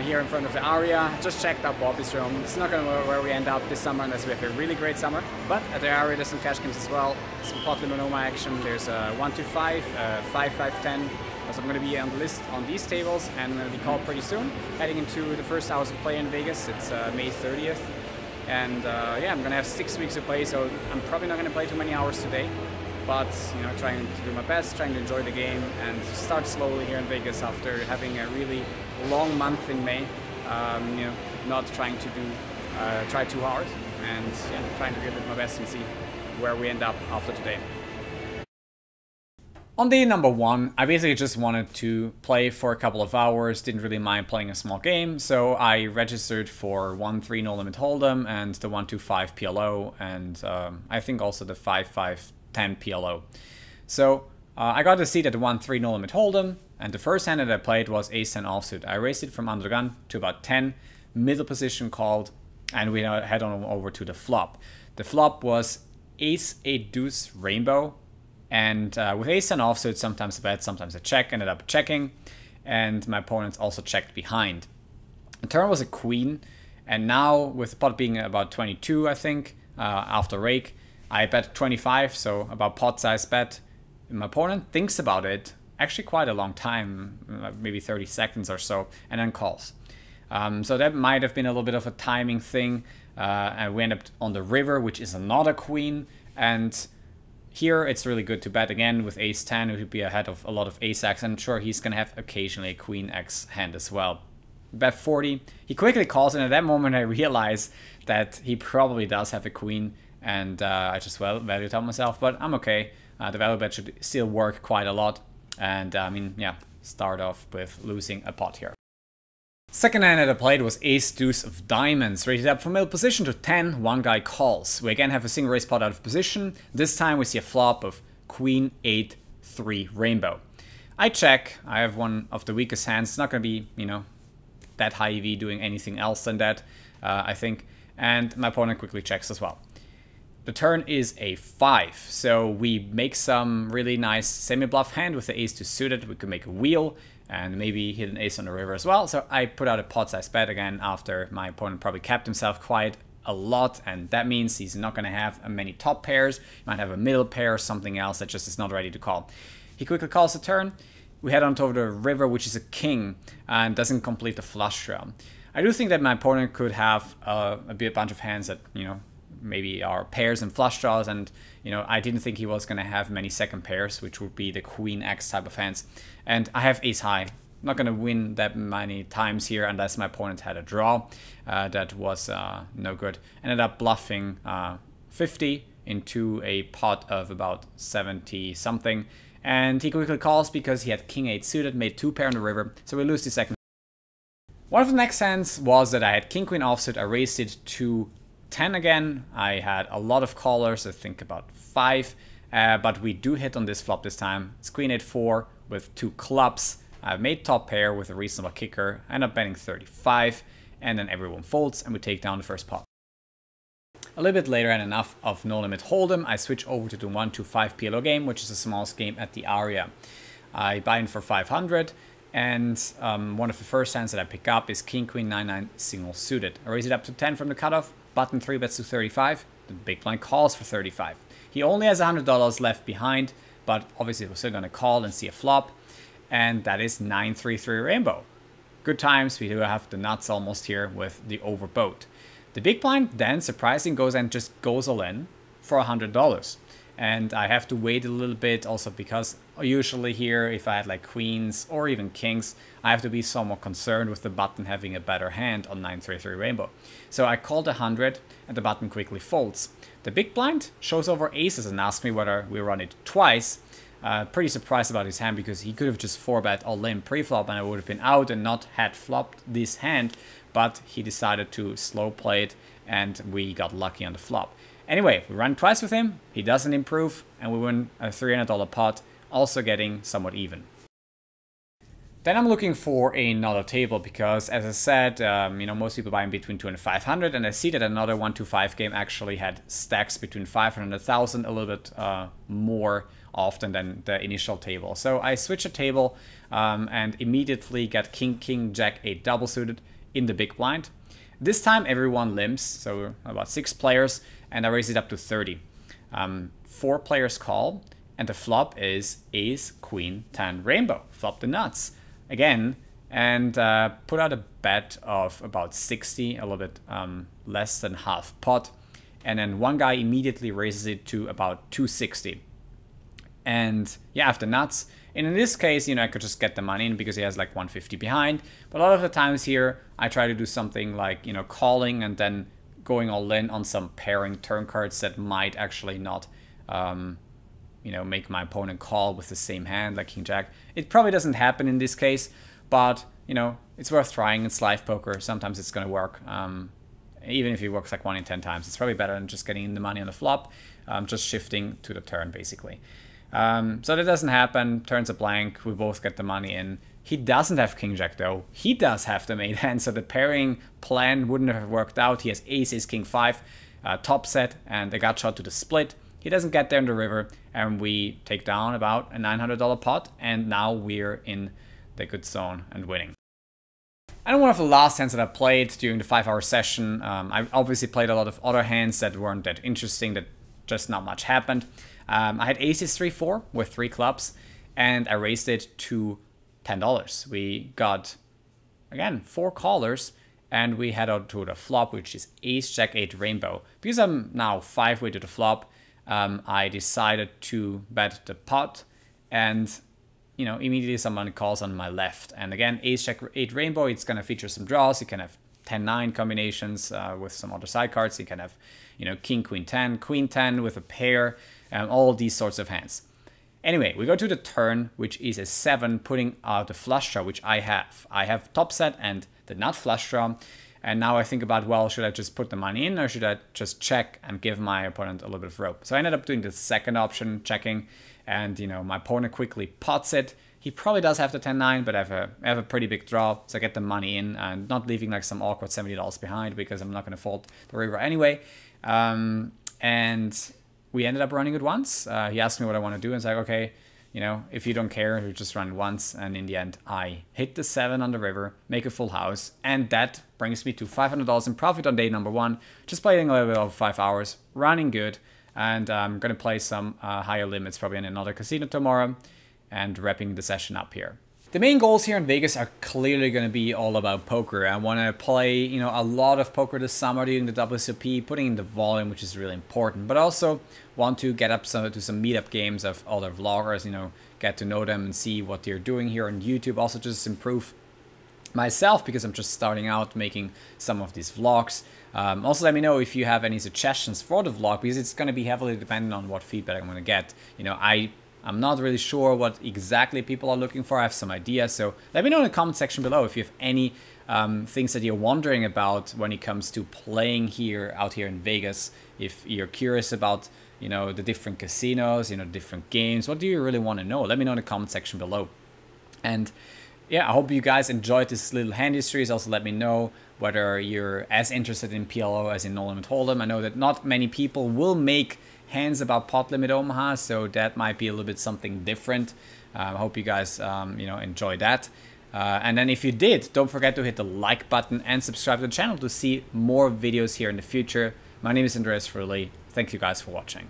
here in front of the Aria. Just checked out Bobby's room. It's not going to be where we end up this summer unless we have a really great summer. But at the Aria there's some cash games as well. Some pot limonoma action. There's a 1-2-5, 5-5-10. So I'm going to be on the list on these tables and I'm going to be called pretty soon. Heading into the first hours of play in Vegas. It's May 30th. And yeah, I'm going to have 6 weeks to play, so I'm probably not going to play too many hours today. But, you know, trying to do my best, trying to enjoy the game and start slowly here in Vegas after having a really long month in May. You know, not trying to try too hard and yeah, trying to give it my best and see where we end up after today. On day number 1, I basically just wanted to play for a couple of hours, didn't really mind playing a small game, so I registered for 1-3 No Limit Holdem and the 1-2-5 PLO and I think also the 5-5-10 PLO. So I got a seat at the 1-3 No Limit Holdem and the first hand that I played was Ace-10 offsuit. I raised it from under the gun to about 10, middle position called, and we head on over to the flop. The flop was Ace-8 Deuce Rainbow. And with Ace-10 offsuit, sometimes I bet, sometimes I check, ended up checking, and my opponents also checked behind. The turn was a queen, and now with the pot being about 22, I think, after rake, I bet 25, so about pot size bet. My opponent thinks about it, actually quite a long time, maybe 30 seconds or so, and then calls. So that might have been a little bit of a timing thing, and we end up on the river, which is not a queen, and here it's really good to bet again with Ace-10, it would be ahead of a lot of Ace-X, and I'm sure he's going to have occasionally a Queen-X hand as well. Bet 40, he quickly calls, and at that moment I realize that he probably does have a queen, and I just value top myself, but I'm okay. The value bet should still work quite a lot, and I mean, yeah, start off with losing a pot here. Second hand that I played was Ace-Deuce of Diamonds, raised up from middle position to 10, one guy calls. We again have a single raise pot out of position. This time we see a flop of Queen-8-3 Rainbow. I check, I have one of the weakest hands, it's not going to be, you know, that high EV doing anything else than that, I think, and my opponent quickly checks as well. The turn is a 5, so we make some really nice semi-bluff hand with the Ace-2 suited. We could make a wheel and maybe hit an ace on the river as well. So I put out a pot size bet again after my opponent probably capped himself quite a lot, and that means he's not going to have many top pairs. He might have a middle pair or something else that just is not ready to call. He quickly calls the turn. We head on to the river, which is a king, and doesn't complete the flush draw. I do think that my opponent could have a bunch of hands that, you know, maybe are pairs and flush draws, and you know, I didn't think he was going to have many second pairs, which would be the Queen-X type of hands. And I have ace high. I'm not going to win that many times here unless my opponent had a draw. That was no good. Ended up bluffing 50 into a pot of about 70 something, and he quickly calls because he had King-8 suited, made 2 pair on the river, so we lose the second. One of the next hands was that I had King-Queen offsuit. I raised it to 10 again. I had a lot of callers, I think about 5, but we do hit on this flop this time. It's Queen-8-4 with 2 clubs. I made top pair with a reasonable kicker. I end up betting 35, and then everyone folds and we take down the first pot. A little bit later and enough of No Limit Holdem, I switch over to the 1-2-5 PLO game, which is the smallest game at the Aria. I buy in for 500, and one of the first hands that I pick up is King-Queen-9-9 single suited. I raise it up to 10 from the cutoff. Button 3 bets to 35, the big blind calls for 35. He only has $100 left behind, but obviously we're still going to call and see a flop, and that is 9-3-3 Rainbow. Good times, we do have the nuts almost here with the overboat. The big blind then, surprising, goes all in for $100. And I have to wait a little bit also because usually here, if I had like queens or even kings, I have to be somewhat concerned with the button having a better hand on 9-3-3 Rainbow. So I called 100 and the button quickly folds. The big blind shows over aces and asks me whether we run it twice. Pretty surprised about his hand because he could have just 4-bet all in pre-flop and I would have been out and not had flopped this hand, but he decided to slow play it and we got lucky on the flop. Anyway, we run twice with him, he doesn't improve, and we win a $300 pot, also getting somewhat even. Then I'm looking for another table because, as I said, you know, most people buy in between 200 and 500, and I see that another 1-2-5 game actually had stacks between 500 and 1,000, a little bit more often than the initial table. So I switch a table and immediately get King, King, Jack, 8 double suited. in the big blind. This time everyone limps, so about 6 players, and I raise it up to 30. 4 players call, and the flop is ace, queen, 10, rainbow. Flop the nuts again, and put out a bet of about 60, a little bit less than half pot. And then one guy immediately raises it to about 260. And yeah, after nuts. And in this case, you know, I could just get the money in because he has like 150 behind. But a lot of the times here, I try to do something like, you know, calling and then going all in on some pairing turn cards that might actually not, you know, make my opponent call with the same hand, like King Jack. It probably doesn't happen in this case, but, you know, it's worth trying. It's live poker. Sometimes it's going to work. Even if it works like 1 in 10 times, it's probably better than just getting the money on the flop, just shifting to the turn, basically. So that doesn't happen. Turns a blank. We both get the money in. He doesn't have King Jack, though. He does have the made hand, so the pairing plan wouldn't have worked out. He has ace, ace, king 5, top set, and a gut shot to the split. He doesn't get there in the river, and we take down about a $900 pot, and now we're in the good zone and winning. And one of the last hands that I played during the 5-hour session, I obviously played a lot of other hands that weren't that interesting, that just not much happened. I had aces 3-4 with 3 clubs, and I raised it to $10. We got, again, 4 callers, and we head out to the flop, which is ace, jack, 8, rainbow. Because I'm now 5-way to the flop, I decided to bet the pot, and you know, immediately someone calls on my left. And again, ace, jack, 8, rainbow, it's going to feature some draws. You can have 10-9 combinations with some other side cards. You can have, you know, king, queen 10 with a pair, all these sorts of hands. Anyway, we go to the turn, which is a 7, putting out a flush draw, which I have. I have top set and the nut flush draw. And now I think about, well, should I just put the money in or should I just check and give my opponent a little bit of rope? So I ended up doing the second option, checking. And, you know, my opponent quickly pots it. He probably does have the 10-9, but I have a pretty big draw. So I get the money in and not leaving like some awkward $70 behind because I'm not going to fold the river anyway. And we ended up running it once. He asked me what I want to do. And it's like, okay, you know, if you don't care, we just run it once. And in the end, I hit the 7 on the river, make a full house. And that brings me to $500 in profit on day number 1. Just playing a little bit over 5 hours, running good. And I'm going to play some higher limits probably in another casino tomorrow and wrapping the session up here. The main goals here in Vegas are clearly going to be all about poker. I want to play, you know, a lot of poker this summer during the WSOP, putting in the volume, which is really important. But also want to get up to some meetup games of other vloggers, you know, get to know them and see what they're doing here on YouTube. Also just improve myself because I'm just starting out making some of these vlogs. Also let me know if you have any suggestions for the vlog because it's going to be heavily dependent on what feedback I'm going to get. You know, I'm not really sure what exactly people are looking for. I have some ideas, so let me know in the comment section below if you have any things that you're wondering about when it comes to playing out here in Vegas. If you're curious about, you know, the different casinos, you know, different games, what do you really want to know? Let me know in the comment section below. And yeah, I hope you guys enjoyed this little handy series. Also let me know whether you're as interested in PLO as in No Limit Holdem. I know that not many people will make hands about pot limit Omaha, so that might be a little bit something different. I hope you guys you know, enjoy that. And then if you did, don't forget to hit the like button and subscribe to the channel to see more videos here in the future. My name is Andreas Fröhlich. Thank you guys for watching.